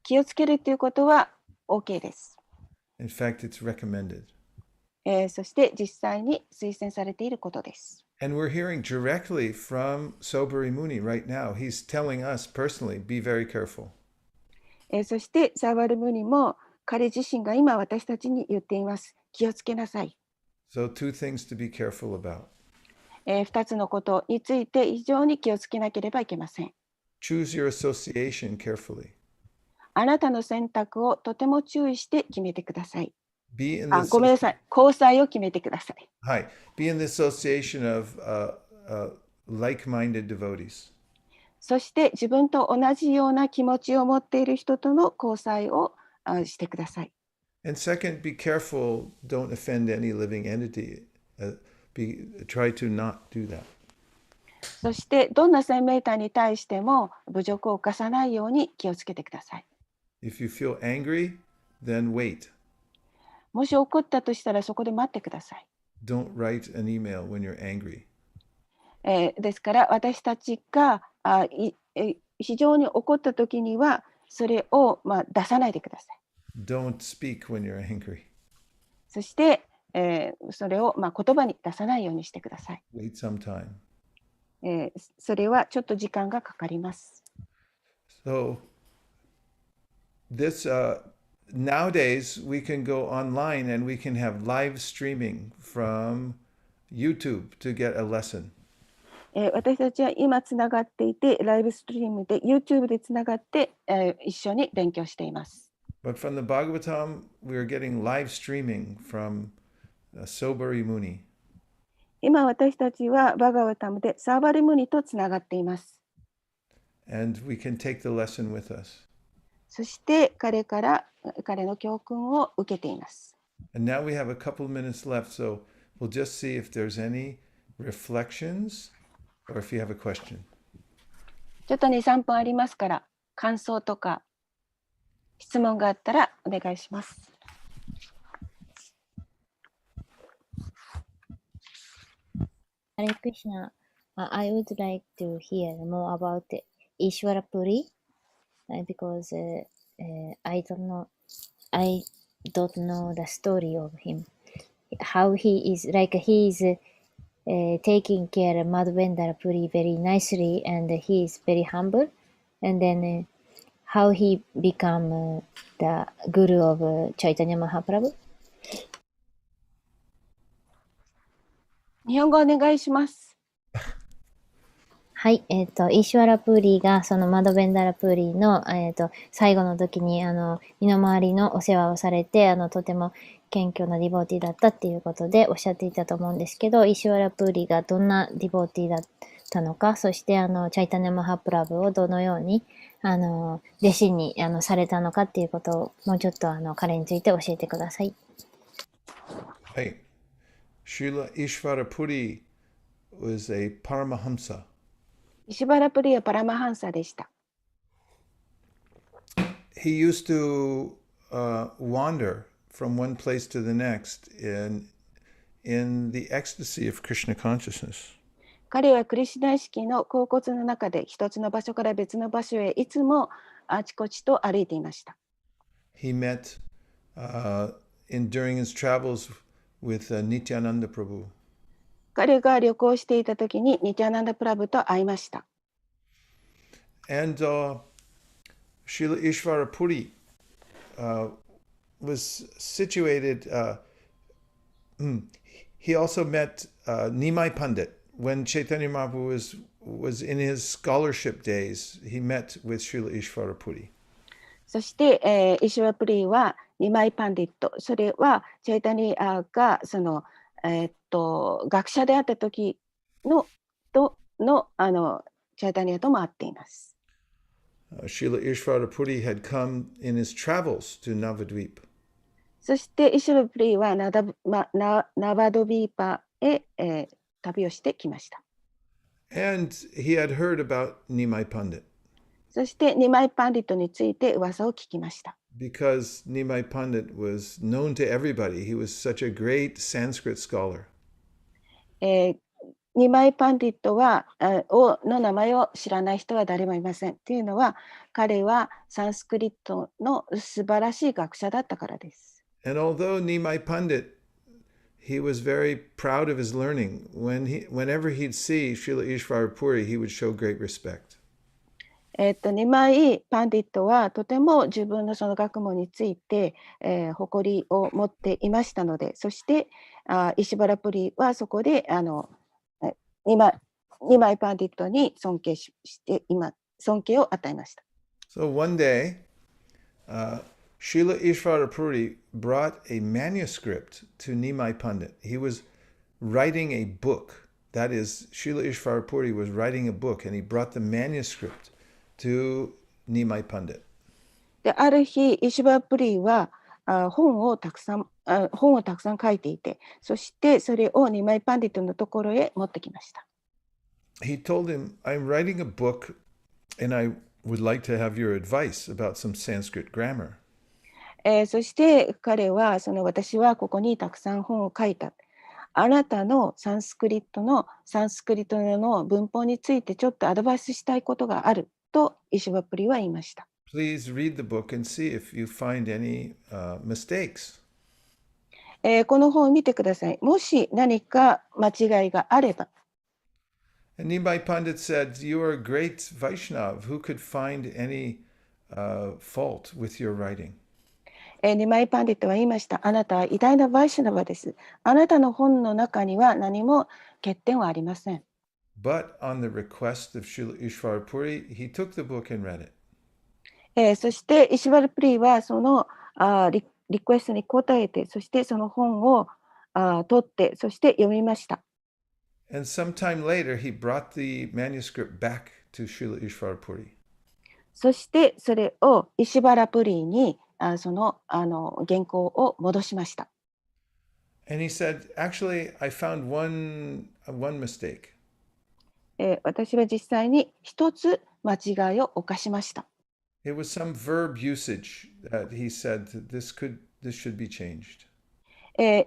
気をつけるということは OK です。In fact, it's recommended. そして実際に推薦されていることです。And we're hearing directly from Sobari Muni right now. He's telling us personally, be very careful. そしてサワルムニも彼自身が今私たちに言っています。気をつけなさい。So 2 things to be careful about. 2つのことについて非常に気をつけなければいけません。Choose your association carefully. あなたの選択をとても注意して決めてください。Be in ごめんなさい。交際を決めてください。Hi. Be in the association of like-minded devotees. そして自分と同じような気持ちを持っている人との交際をしてください。And second, be careful. Don't offend any living entity. Try to not do that. そしてどんな生命体に対しても侮辱を犯さないように気をつけてください。If you feel angry, then wait. もし怒ったとしたらそこで待ってください。Don't write an email when you're angry. ですから私たちが非常に怒った時にはそれを出さないでください。Don't speak when you're angry. そして、それを言葉に出さないようにしてください。Wait some time. それはちょっと時間がかかります。So this nowadays we can go online and we can have live streaming from YouTube to get a lesson. 私たちは今つながっていて、ライブストリームで YouTube でつながって、一緒に勉強しています。But from the Bhagavatam, we are getting live streaming from Sobari Muni. 今私たちはバガワタムでサーバリムニとつながっています。And we can take the lesson with us. そして彼の教訓を受けています。And now we have a couple minutes left, so we'll just see if there's any reflections or if you have a question. ちょっと2、3分ありますから、感想とか質問があったらお願いします。Hare Krishna, I would like to hear more about Ishvara Puri because I don't know the story of him. How he is taking care of Madhavendra Puri very nicely, and he is very humble. And then how he become the guru of Chaitanya Mahaprabhu. 日本語お願いします。はい、イーシュワラプーリーがそのマドベンダラプーリーの、最後の時に身の回りのお世話をされてとても謙虚なディボーティーだったっていうことでおっしゃっていたと思うんですけど、イーシュワラプーリーがどんなディボーティーだったのか、そしてチャイタネマハプラブをどのように弟子にされたのかっていうことをもうちょっと彼について教えてください。はい。Srila Ishvara Puri was a Paramahamsa. 石原プリはパラマハンサでした。He used to wander from one place to the next in the ecstasy of Krishna consciousness. 彼はクリシュナ意識の恍惚の中で一つの場所から別の場所へいつもあちこちと歩いていました。He met during his travels with Nityananda Prabhu. 彼が旅行していた時にニティアナンダプラブと会いました。And Srila Ishvara Puri was situated, he also met Nimai Pandit. When Chaitanya Mahaprabhu was in his scholarship days, he met with Srila Ishvara Puri. そして、イシュワプリはニマイパンディット、それはチャイタニアがその学者であった時のチャイタニアとも会っています。Srila Ishvara Puri had come in his travels to Navadvip. そしてイシュワプリはナバドビーパへ、旅をしてきました。And he had heard about Nimai Pandit. そしてニマイパンディットについて噂を聞きました。Because Nimai Pandit was known to everybody. He was such a great Sanskrit scholar. ニマイパンディットの名前を知らない人は誰もいません。というのは彼はサンスクリットの素晴らしい学者だったからです。And although Nimai Pandit, he was very proud of his learning. Whenever he'd see Srila Ishvara Puri, he would show great respect. ニマイパンディットはとても自分のその学問について、誇りを持っていましたので、そして石原プリはそこでニマイパンディットに尊敬を与えました。So one day, Srila Ishvara Puri brought a manuscript to Nimai Pandit. He was writing a book. That is, Srila Ishvara Puri was writing a book, and he brought the manuscript to Nimai Pandit. である日、イシュバプリは本をたくさん書いていて、そしてそれをニマイパンディットのところへ持ってきました。He told him, I'm writing a book, and I would like to have your advice about some Sanskrit grammar. そして彼は私はここにたくさん本を書いた。あなたのサンスクリットの文法についてちょっとアドバイスしたいことがあるとイシュバプリは言いました。Please read the book and see if you find any mistakes. この本を見てください。もし何か間違いがあれば。And Nimai Pandit said, "You are a great Vaishnav. Who could find any fault with your writing?" ニマイパンディットは言いました。あなたは偉大なバイシュナバです。あなたの本の中には何も欠点はありません。But on the request of Srila Ishvara Puri, he took the book and read it. そしてイシュバルプリーはそのリクエストに応えて、そしてその本を取って、そして読みました。And sometime later, he brought the manuscript back to Srila Ishvara Puri. そしてそれをイシュバラプリーにその原稿を戻しました。And he said, "Actually, I found one mistake." 私は実際に一つ間違いを犯しました。It was some verb usage that he said this should be changed.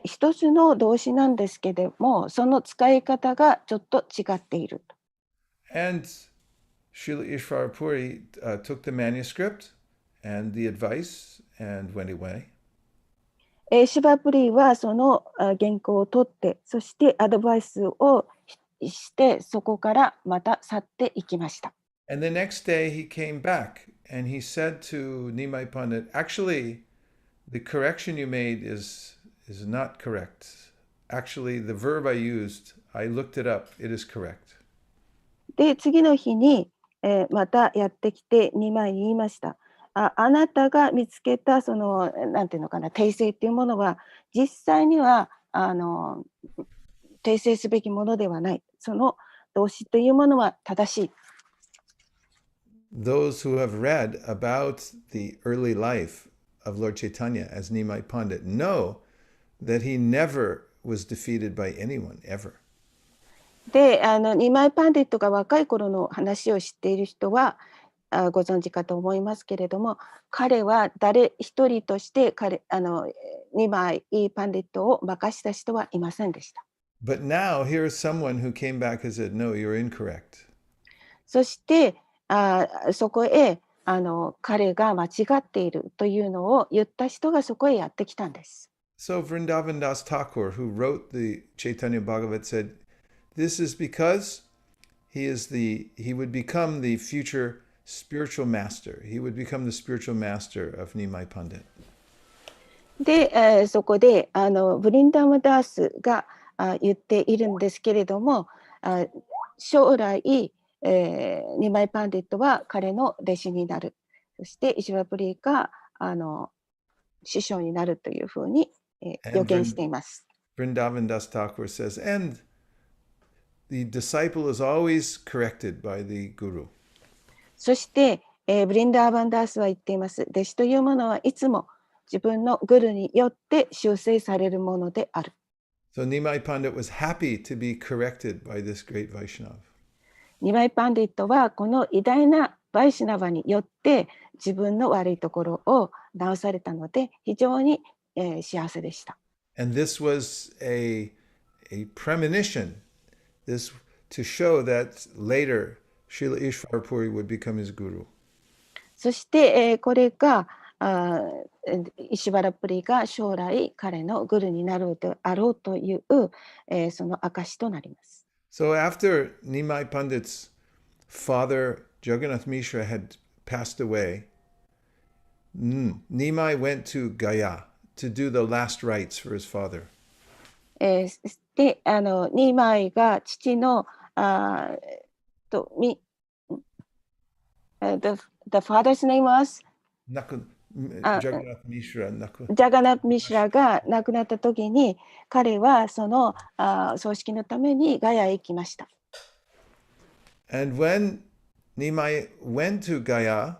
一つの動詞なんですけれども、その使い方がちょっと違っている。And Srila Ishvara Puri took the manuscript and the advice and went away. シュバプリーはその原稿を取って、そしてアドバイスをして、そこからまた去っていきました。And the next day he came back and he said to Nimai Pandit, "Actually, the correction you made is not correct. Actually, the verb I used, I looked it up. It is correct." で、次の日に、またやってきて2枚言いました。あなたが見つけたそのなんていうのかな、訂正っていうものは実際には訂正すべきものではない。その動詞というものは正しい。Those who have read about the early life of Lord Chaitanya as Nimai Pandit know that he never was defeated by anyone, ever. で、ニマイパンディットが若い頃の話を知っている人はご存知かと思いますけれども、彼は誰一人としてニマイパンディットを負かした人はいませんでした。But now here is someone who came back and said, "No, you're incorrect." そしてそこへ彼が間違っているというのを言った人がそこへやってきたんです。So Vrindavan Das Thakur, who wrote the Chaitanya Bhagavat, said, "This is because he would become the future spiritual master. He would become the spiritual master of Nimai Pandit." で、そこでブリンダムダースが言っているんですけれども、将来、ニマイパンディットは彼の弟子になる。そしてイシュバプリーが師匠になるというふうに、予見しています。Vrindavan Das Thakur says, "And the disciple is always corrected by the guru." そして、ブリンダーバンダースは言っています。弟子というものはいつも自分のグルによって修正されるものである。So Nimai Pandit was happy to be corrected by this great Vaishnav. ニマイパンディットはこの偉大なバイシュナバによって自分の悪いところを直されたので非常に、幸せでした。And this was a premonition, this to show that later Srila Ishvara Puri would become his guru. そして、これがイシュバラプリが将来彼のグルになるであろうという、その証となります。So after Nimai Pandit's father Jagannath Mishra had passed away, Nimai went to Gaya to do the last rites for his father. で、ニマイが父のthe father's name was Jagannath Mishra. ジャガナミシュラが亡くなった時に彼はその葬式のためにガヤへ行きました。And when Nimai went to Gaya,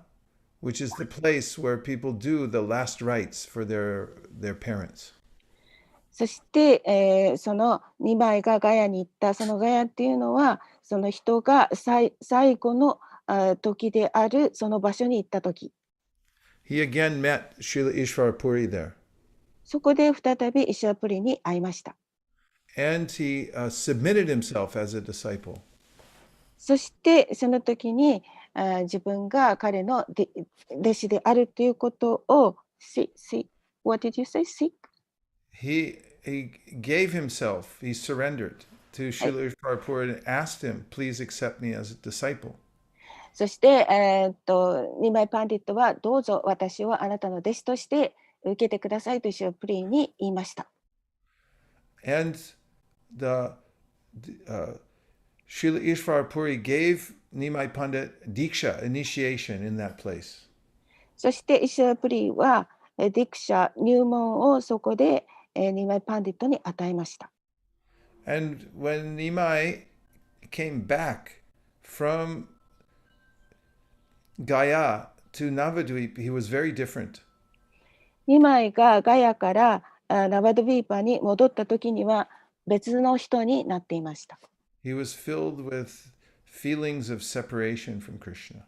which is the place where people do the last rites for their parents. そして、そのニマイがガヤに行ったそのガヤっていうのはその人が最後の時であるその場所に行った時。He again met Srila Ishvara Puri there. そこで再びイシュワプリに会いました。And he submitted himself as a disciple. そしてその時に自分が彼の弟子であるということをWhat did you say? Seek? He gave himself, he surrendered to Srila Ishvarpur and asked him, please accept me as a disciple. そして、ニマイパンディットはどうぞ私をあなたの弟子として受けてくださいとイシュラプリーに言いました。And the Srila Ishvarpuri gave Nimai Pandit Diksha, initiation in that place. そしてイシュラプリーはディクシャ入門をそこでニマイパンディットに与えました。And when Nimai came back from Gaya to Navadvip, he was very different. ニマイがガヤからナバドヴィーパに戻った時には別の人になっていました。He was filled with feelings of separation from Krishna.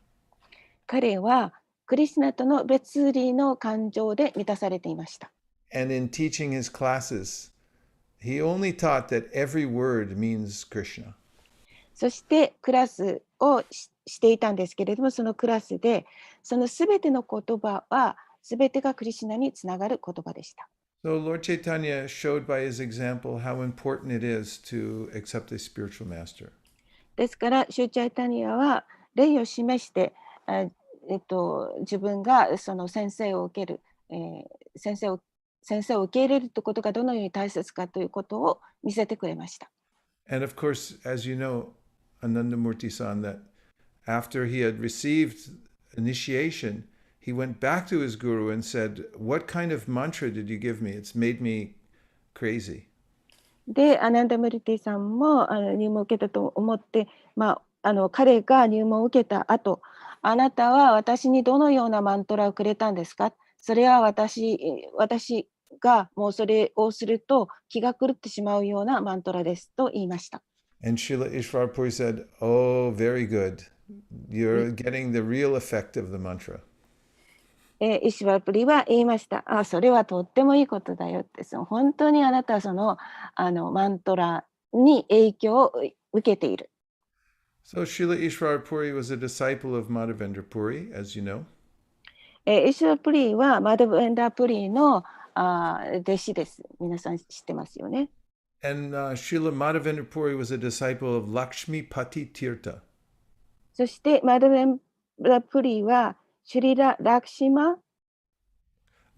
彼はクリシュナとの別離の感情で満たされていました。And in teaching his classes, he only taught that every word means Krishna. そしてクラスをしていたんですけれども、そのクラスでそのすべての言葉はすべてがクリシュナにつながる言葉でした。So Lord Chaitanya showed by his example how important it is to accept a spiritual master. ですからシューチャイタニアは例を示して、自分がその先生を受ける、先生を受け入れるということがどのように大切かということを見せてくれました。And of course, as you know, Anandamurti-san, that after he had received initiation, he went back to his guru and said, "What kind of mantra did you give me? It's made me crazy." で、アナンダムリティさんも入門を受けたと思って、彼が入門を受けた後、あなたは私にどのようなマントラをくれたんですか？それは私がもうそれをすると気が狂ってしまうようなマントラですと言いました。And Srila Ishvarpuri said, "Oh, very good. You're getting the real effect of the mantra." イシュワプリは言いました。それはとってもいいことだよって。本当にあなたはそのマントラに影響を受けている。So Srila Ishvarpuri was a disciple of Madhavendra Puri, as you know. イシュワプリはマドベンダープリの弟子です。皆さん知ってますよね。And Srila Madhavendra Puri was a disciple of Lakshmi Pati Tirtha. そしてマドベンダープリはシュリラ・ラクシマ・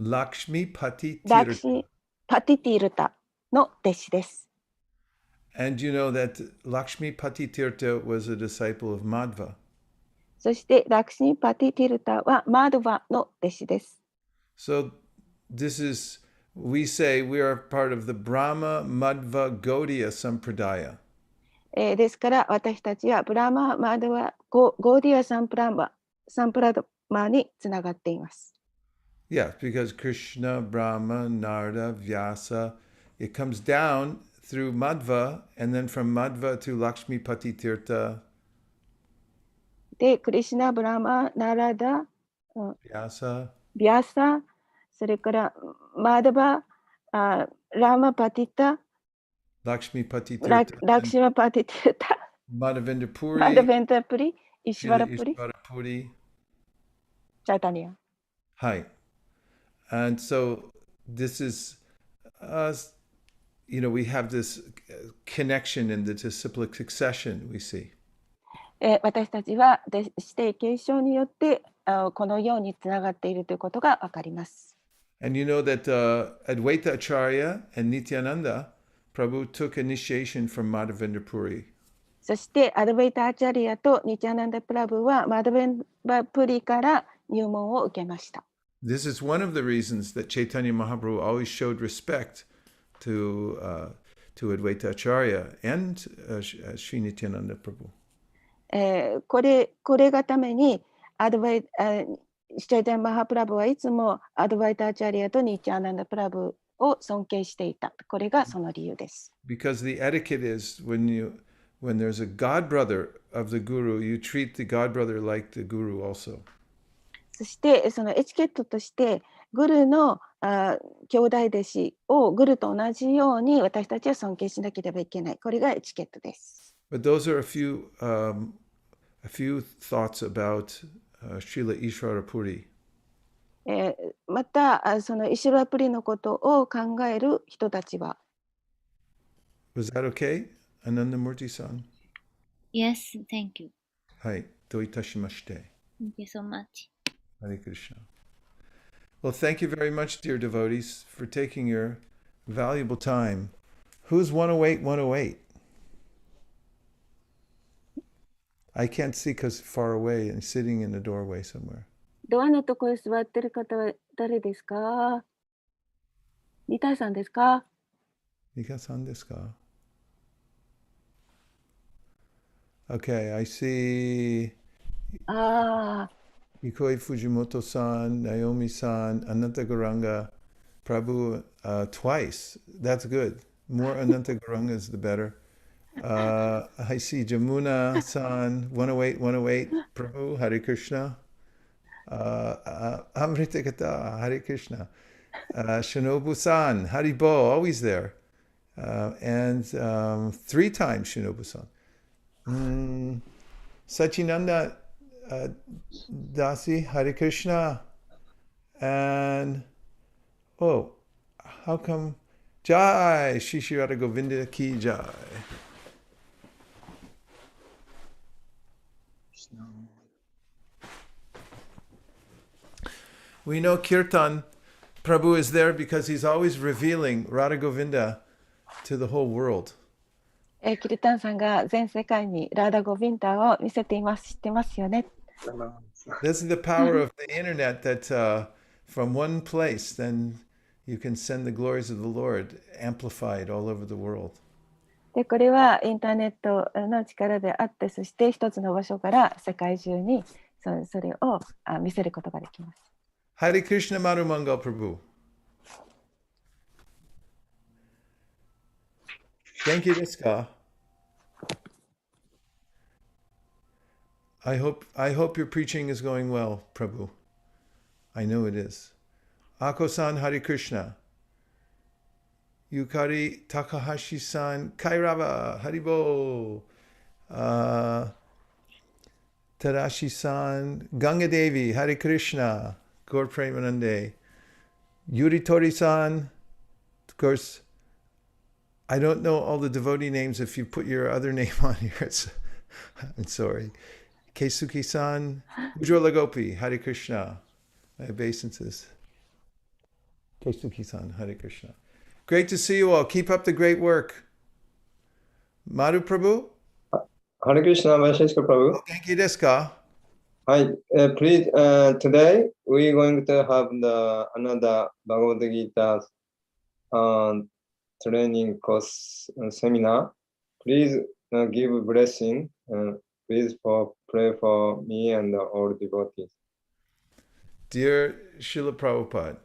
Lakshmi Pati ラク Tirtha. シパティティルタの弟子です。And you know that Lakshmi Pati Tirtha was a disciple of Madhva. そしてラクシミパティティルタはマドヴァの弟子です。So this is, we say we are part of the Brahma Madhva Gaudiya Sampradaya. ですから私たちはブラマ・マドヴァ・ゴーディア・サンプラダマにつながっています。Yeah, because Krishna, Brahma, Narada, Vyasa, it comes down through Madhva, and then from Madhva to Lakshmi Pati Tirtha. で、クリシュナ、ブラマ、ナラダ、Vyasa, ビャサ、それからマダバ、ラーマパティタ、Lakshmi Pati ラ Tirtha, クシマパティティタ、Madhavendra マダ Puri, ベンタプリ、イシュワ Srila ラプリ、 Ishvara Puri. チャイタニア。Hi. And so this is, we have this connection in the disciplic succession we see. 私たちは弟子提継承によってこのようにつながっているということがわかります。And you know that Advaita Acharya and Nityananda Prabhu took initiation from Madhavendra Puri. そしてアドベイタ・アチャリアとニチャナンダ・プラブはマドベンバプリから入門を受けました。This is one of the reasons that Chaitanya Mahaprabhu always showed respect to Advaita Acharya and Sri Nityananda Prabhu. これがためにシチャイタニア・マハプラブはいつもアドバイタ・アチャリアとニチャナンダ・プラブを尊敬していた。これがその理由です。Because the etiquette is when there's a god brother of the guru, you treat the god brother like the guru also. そしてそのエチケットとしてグルの兄弟弟子をグルと同じように私たちは尊敬しなければいけない。これがエチケットです。But those are a few thoughts about Srila Ishvara Puri. またそのイシュラプリのことを考える人たちは Was that okay? Anandamurti-san? Yes, thank you. はい。どういたしまして。Thank you so much. Hare Krishna. Well, thank you very much, dear devotees, for taking your valuable time. Who's 108, 108? I can't see because far away and sitting in the doorway somewhere. ドアのところに座ってる方は誰ですか？リタさんですか？ Nika-san desu ka? Okay, I see ああ、 Ikoi Fujimoto-san, Naomi-san, Ananta Garanga, Prabhu twice. That's good. More Ananta Garangas, the better. I see Jamuna-san, 108, 108, Prabhu, Hare Krishna. Amrita Kata, Hare Krishna. Shinobu-san, Haribo, always there. And 3 times Shinobu-san. Sachinanda Dasi, Hare Krishna. And, oh, how come? Jai, Shishirata Govinda Ki Jai. We know Kirtan Prabhu is there because he's always revealing Radha Govinda to the whole world. キルタンさんが全世界にラーダ・ゴビンターを見せています。知ってますよね。 This is the power of the internet that from one place, then you can send the glories of the Lord amplified all over the world. で、これはインターネットの力であって、そして一つの場所から世界中にそれを見せることができます。Hare Krishna Madhu Mangal Prabhu. Genki desu ka? I hope your preaching is going well, Prabhu. I know it is. Ako-san Hare Krishna. Yukari Takahashi-san Kairava Haribo. Tadashi-san Ganga Devi Hare Krishna. Gaur Premanande. Yuri Tori-san. Of course, I don't know all the devotee names. If you put your other name on here, I'm sorry. Keisuke-san, Ujjwala Gopi, Hare Krishna. My obeisances. Keisuke-san, Hare Krishna. Great to see you all. Keep up the great work. Madhu Prabhu? Hare Krishna, Vaisesika Prabhu. Genki desu ka? Hi, please, today we're going to have another Bhagavad Gita training course seminar. Please give a blessing. Please pray for me and all devotees. Dear Srila Prabhupada,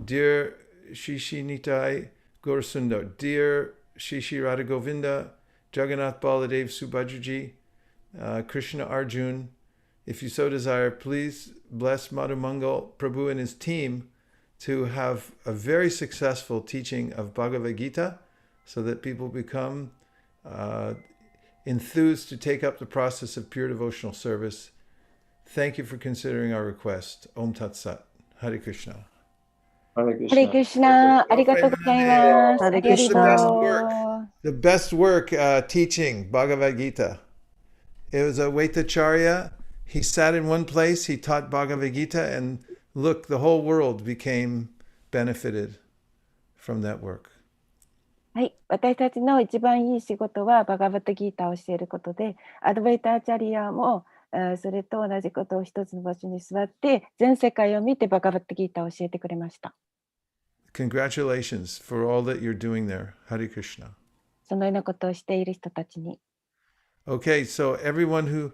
dear Shishi Nitai Gaurasundar, dear Shishi Radha Govinda, Jagannath Baladev Subhadraji, Krishna Arjun, if you so desire, please bless Madhu Mangal Prabhu and his team to have a very successful teaching of Bhagavad Gita so that people become enthused to take up the process of pure devotional service. Thank you for considering our request. Om Tat Sat. Hare Krishna. Hare ハレクリシュナ、ありがとうございます。ありがとう。 The best work. The best work teaching Bhagavad Gita. It was a Vaitacharya. He sat in one place, he taught Bhagavad Gita, and look, the whole world became benefited from that work. はい、私たちの一番いい仕事はバガバットギーターを教えることで、アドバイターチャリアもそれと同じことを一つの場所に座って全世界を見てバガバットギーターを教えてくれました。 Congratulations for all that you're doing there. Hare Krishna. そのようなことをしている人たちに。 Okay, so everyone who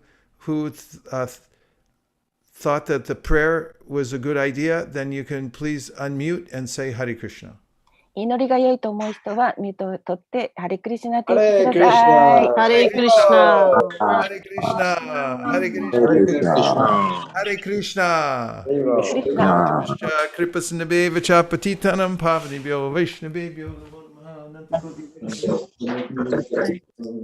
thought that the prayer was a good idea, then you can please unmute and say Hare Krishna. 祈りが良いと思う人はミュートを取ってハレクリシュナって言Hare ってください。 Krishna. Hare Krishna. Hare Krishna. Hare Krishna. Hare Krishna. Krishna. Kripasinabhe vacha patitanam pavanibhyo vaishnavebhyo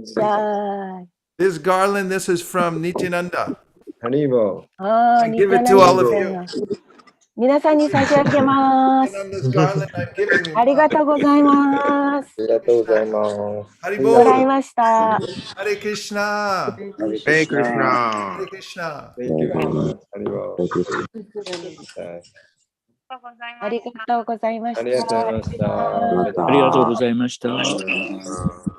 じゃあ、 This garland, this is from Nityananda. Haribo. I give it to all of you. 皆さんに差し上げま And す。 on this garland I'm giving you. ありがとうございます。ありがとうございます。ハリもらいボール。ました。ハレクリシナ。 Hare Krishna. ハレクリシナ。 Thank you very much. ありがとうございありがとうございました。ました。ありがとうございました。Hare Krishna.